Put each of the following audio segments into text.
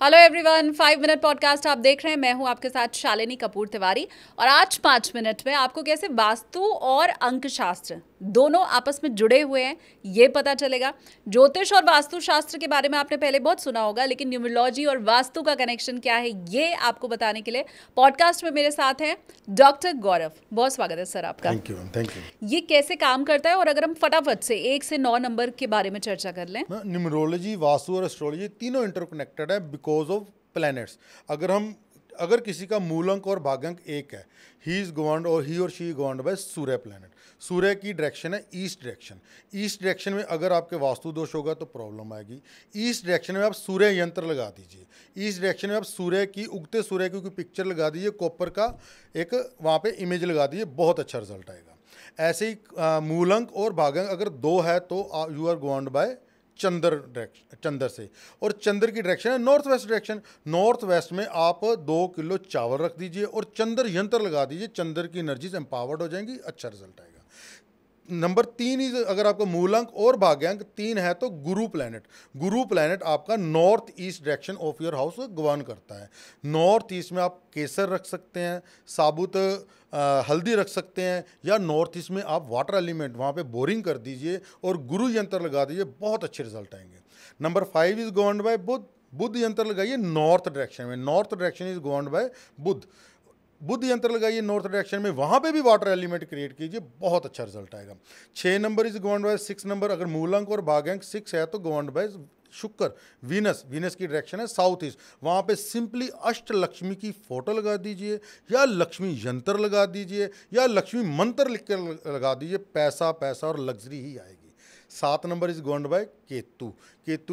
Hello everyone, 5 minute podcast आप देख रहे हैं। मैं हूं आपके साथ शालिनी कपूर तिवारी और आज 5 मिनट में आपको कैसे वास्तु और अंक शास्त्र दोनों आपस में जुड़े हुए हैं ये पता चलेगा। ज्योतिष और वास्तु शास्त्र के बारे में आपने पहले बहुत सुना होगा, लेकिन न्यूमरोलॉजी और वास्तु का कनेक्शन क्या है ये आपको बताने के लिए पॉडकास्ट में मेरे साथ हैं डॉक्टर गौरव। बहुत स्वागत है सर आपका। Thank you. ये कैसे काम करता है और अगर हम फटाफट से 1 से 9 नंबर के बारे में चर्चा कर लें। न्यूमरोलॉजी, वास्तु और एस्ट्रोलॉजी तीनों इंटरकनेक्टेड है बिकॉज ऑफ प्लैनेट्स। अगर किसी का मूलांक और भाग्यांक एक है, ही इज गवर्नड और ही और she governed by Surya planet. सूर्य की डायरेक्शन है ईस्ट डायरेक्शन। ईस्ट डायरेक्शन में अगर आपके वास्तु दोष होगा तो प्रॉब्लम आएगी। ईस्ट डायरेक्शन में आप सूर्य यंत्र लगा दीजिए। ईस्ट डायरेक्शन में आप सूर्य की, उगते सूर्य की कोई पिक्चर लगा दीजिए, कॉपर का एक वहाँ पे इमेज लगा दीजिए, बहुत अच्छा रिजल्ट आएगा। ऐसे ही मूलांक और भाग्यांक अगर 2 है तो यू आर गवर्नड बाय चंद्र से, और चंद्र की डायरेक्शन है north west direction. North west में आप 2 किलो चावल रख दीजिए और चंद्र यंत्र लगा दीजिए, चंद्र की एनर्जीज एम्पावर्ड हो जाएंगी, अच्छा रिजल्ट आएगा। नंबर 3 इज, अगर आपका मूलांक और भाग्यांक 3 है तो गुरु प्लैनेट आपका north east direction of your house govern करता है। नॉर्थ ईस्ट में आप केसर रख सकते हैं, साबुत हल्दी रख सकते हैं, या नॉर्थ ईस्ट में आप वाटर एलिमेंट वहाँ पे बोरिंग कर दीजिए और गुरु यंत्र लगा दीजिए, बहुत अच्छे रिजल्ट आएंगे। Number 5 is governed by Budh yantra लगाइए नॉर्थ डायरेक्शन में। North direction is governed by Budh yantra लगाइए नॉर्थ डायरेक्शन में, वहाँ पे भी वाटर एलिमेंट क्रिएट कीजिए, बहुत अच्छा रिजल्ट आएगा। 6 number is governed bye 6 number. अगर मूलांक और भाग्यांक 6 है तो गवर्नड बाय शुक्र। वीनस की डायरेक्शन है साउथ ईस्ट, वहाँ पे सिंपली अष्ट लक्ष्मी की फोटो लगा दीजिए, या लक्ष्मी यंत्र लगा दीजिए, या लक्ष्मी मंत्र लिख कर लगा दीजिए, पैसा और लग्जरी ही आएगी। 7 number is governed bye Ketu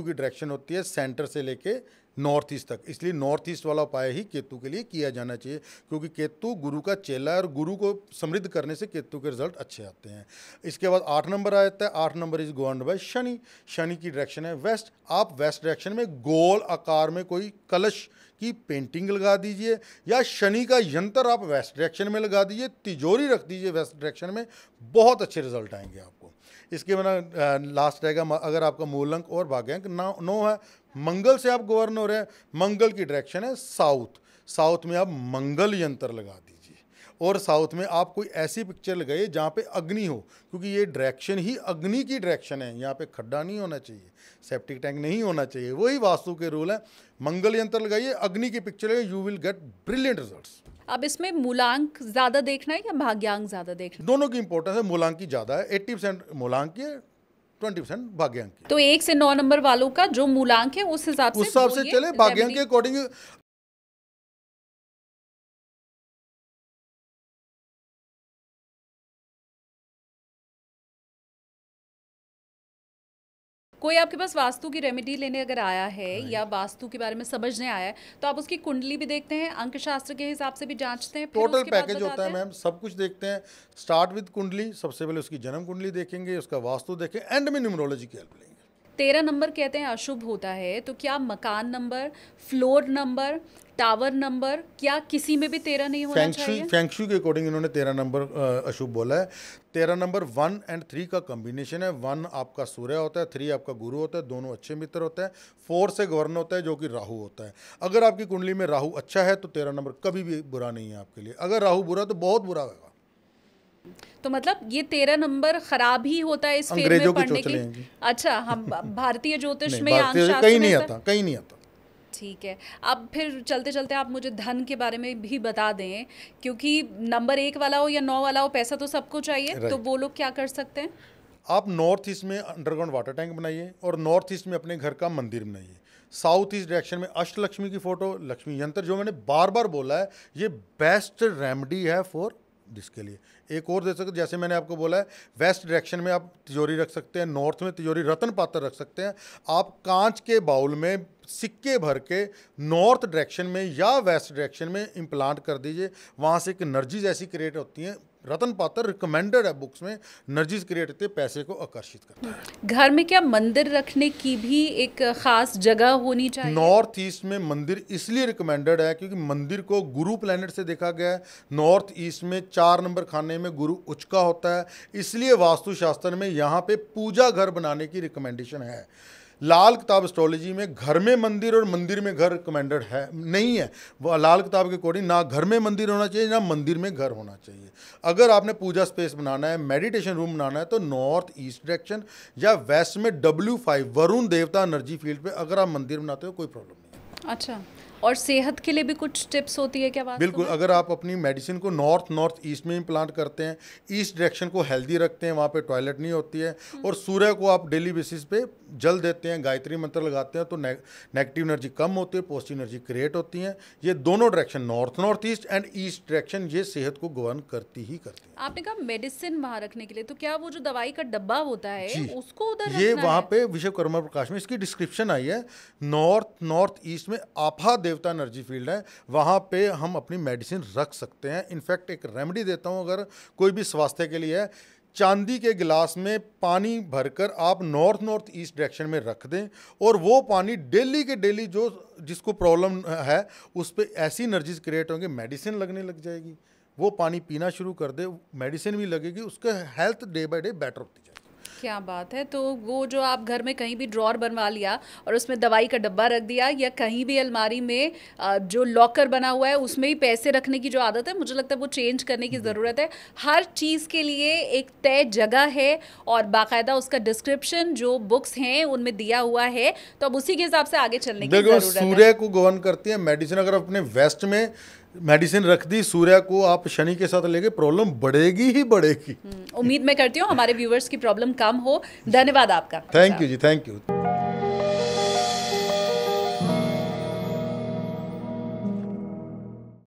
की डायरेक्शन होती है सेंटर से लेके नॉर्थ ईस्ट तक, इसलिए नॉर्थ ईस्ट वाला उपाय ही केतु के लिए किया जाना चाहिए, क्योंकि केतु गुरु का चेला है और गुरु को समृद्ध करने से केतु के रिजल्ट अच्छे आते हैं। इसके बाद 8 नंबर आ जाता है। 8 number is governed bye Shani की डायरेक्शन है वेस्ट। आप वेस्ट डायरेक्शन में गोल आकार में कोई कलश की पेंटिंग लगा दीजिए, या शनि का यंत्र आप वेस्ट डायरेक्शन में लगा दीजिए, तिजोरी रख दीजिए वेस्ट डायरेक्शन में, बहुत अच्छे रिजल्ट आएंगे आपको। इसके बाद लास्ट रहेगा, अगर आपका मूलांक और भाग्यांक 9 है, मंगल से आप गवर्न हो रहे हैं, मंगल की डायरेक्शन है साउथ में आप मंगल यंत्र लगा दीजिए, और साउथ में आप कोई ऐसी पिक्चर लगाइए जहाँ पे अग्नि हो, क्योंकि ये डायरेक्शन ही अग्नि की डायरेक्शन है। यहाँ पे खड्डा नहीं होना चाहिए, सेप्टिक टैंक नहीं होना चाहिए, वही वास्तु के रूल है। मंगल यंत्र लगाइए, अग्नि की पिक्चर लगाइए, you will get brilliant results. अब इसमें मूलांक ज्यादा देखना है या भाग्यांक ज्यादा देखना है? दोनों की इंपॉर्टेंस है, मूलांक की ज्यादा है, 80% मूलांक की है, 20% भाग्यांक की। तो 1 से 9 नंबर वालों का जो मूलांक है उस हिसाब से चले, भाग्यांक के अकॉर्डिंग। कोई आपके पास वास्तु की रेमेडी लेने अगर आया है या वास्तु के बारे में समझने आया है, तो आप उसकी कुंडली भी देखते हैं, अंक शास्त्र के हिसाब से भी जांचते हैं, टोटल पैकेज होता है मैम, सब कुछ देखते हैं। स्टार्ट विद कुंडली, सबसे पहले उसकी जन्म कुंडली देखेंगे, उसका वास्तु देखें, एंड में न्यूमरोलॉजी की हेल्प लेंगे। 13 नंबर कहते हैं अशुभ होता है, तो क्या मकान number, floor number, tower number, क्या किसी में भी 13 नहीं होना चाहिए? फेंगशुई के अकॉर्डिंग इन्होंने 13 नंबर अशुभ बोला है। 13 नंबर 1 और 3 का कॉम्बिनेशन है। 1 आपका सूर्य होता है, 3 आपका गुरु होता है, दोनों अच्छे मित्र होते हैं। 4 से गवर्न होता है जो कि राहु होता है। अगर आपकी कुंडली में राहु अच्छा है तो 13 नंबर कभी भी बुरा नहीं है आपके लिए, अगर राहु बुरा तो बहुत बुरा होगा। तो मतलब ये 13 नंबर खराब ही होता है इस फेर में पढ़ने के लिए? अच्छा, हम भारतीय ज्योतिष में कहीं नहीं आता। ठीक है, अब फिर चलते चलते आप मुझे धन के बारे में भी बता दें, क्योंकि नंबर 1 वाला हो या 9 वाला हो, पैसा तो सबको चाहिए, तो वो लोग क्या कर सकते हैं? आप नॉर्थ ईस्ट में अंडरग्राउंड वाटर टैंक बनाइए और नॉर्थ ईस्ट में अपने घर का मंदिर बनाइए। साउथ ईस्ट डायरेक्शन में अष्टलक्ष्मी की फोटो, लक्ष्मी यंत्र, जो मैंने बार बार बोला है, ये बेस्ट रेमेडी है फॉर जिसके लिए। एक और दे सकते, जैसे मैंने आपको बोला है, वेस्ट डायरेक्शन में आप तिजोरी रख सकते हैं, नॉर्थ में तिजोरी रत्न पात्र रख सकते हैं। आप कांच के बाउल में सिक्के भर के नॉर्थ डायरेक्शन में या वेस्ट डायरेक्शन में इम्प्लांट कर दीजिए, वहाँ से एक एनर्जीज ऐसी क्रिएट होती हैं। रतन पात्र रिकमेंडेड है बुक्स में, एनर्जीज क्रिएट होती है, पैसे को आकर्षित करता है। घर में क्या मंदिर रखने की भी एक खास जगह होनी चाहिए? नॉर्थ ईस्ट में मंदिर इसलिए रिकमेंडेड है क्योंकि मंदिर को गुरु प्लैनेट से देखा गया है। नॉर्थ ईस्ट में 4 नंबर खाने में गुरु उच्च का होता है, इसलिए वास्तुशास्त्र में यहाँ पे पूजा घर बनाने की रिकमेंडेशन है। लाल किताब एस्ट्रोलॉजी में घर में मंदिर और मंदिर में घर रिकमेंडेड है नहीं है। वो लाल किताब के अकॉर्डिंग ना घर में मंदिर होना चाहिए ना मंदिर में घर होना चाहिए। अगर आपने पूजा स्पेस बनाना है, मेडिटेशन रूम बनाना है, तो नॉर्थ ईस्ट डायरेक्शन या वेस्ट में W5 वरुण देवता एनर्जी फील्ड पे अगर आप मंदिर बनाते हो कोई प्रॉब्लम नहीं है। अच्छा, और सेहत के लिए भी कुछ टिप्स होती है क्या वास्तव बिल्कुल, में? अगर आप अपनी मेडिसिन को नॉर्थ ईस्ट में इम्प्लांट करते हैं, ईस्ट डायरेक्शन को हेल्दी रखते हैं, वहाँ पे टॉयलेट नहीं होती है, और सूर्य को आप डेली बेसिस पे जल देते हैं, गायत्री मंत्र लगाते हैं, तो नेगेटिव एनर्जी कम होती है, पॉजिटिव एनर्जी क्रिएट होती है। ये दोनों direction north east and east direction ये सेहत को गवर्न करती ही करती है। आपने कहा मेडिसिन वहाँ रखने के लिए, तो क्या वो जो दवाई का डब्बा होता है उसको उधर ये रखना वहाँ है? पे विश्वकर्मा प्रकाश में इसकी डिस्क्रिप्शन आई है। नॉर्थ ईस्ट में आपा देवता एनर्जी फील्ड है, वहाँ पे हम अपनी मेडिसिन रख सकते हैं। इनफैक्ट एक रेमेडी देता हूँ, अगर कोई भी स्वास्थ्य के लिए है, चांदी के गिलास में पानी भरकर आप नॉर्थ ईस्ट डायरेक्शन में रख दें, और वो पानी डेली के डेली जो जिसको प्रॉब्लम है उस पर ऐसी एनर्जीज क्रिएट होंगे, मेडिसिन लगने लग जाएगी। वो पानी पीना शुरू कर दे, मेडिसिन भी लगेगी, उसका health day by day better होती जाएगी। क्या बात है। तो वो जो आप घर में कहीं भी ड्रॉर बनवा लिया और उसमें दवाई का डब्बा रख दिया, या कहीं भी अलमारी में जो लॉकर बना हुआ है उसमें ही पैसे रखने की जो आदत है, मुझे लगता है वो चेंज करने की ज़रूरत है। हर चीज़ के लिए एक तय जगह है और बाकायदा उसका डिस्क्रिप्शन जो बुक्स हैं उनमें दिया हुआ है, तो अब उसी के हिसाब से आगे चलने की देखो, ज़रूरत है। सूर्य को गवर्न करती है मेडिसिन। अगर अपने वेस्ट में मेडिसिन रख दी सूर्य को आप शनि के साथ लेके, प्रॉब्लम बढ़ेगी ही बढ़ेगी। उम्मीद मैं करती हूँ हमारे व्यूअर्स की प्रॉब्लम कम हो। धन्यवाद आपका। थैंक यू जी, थैंक यू।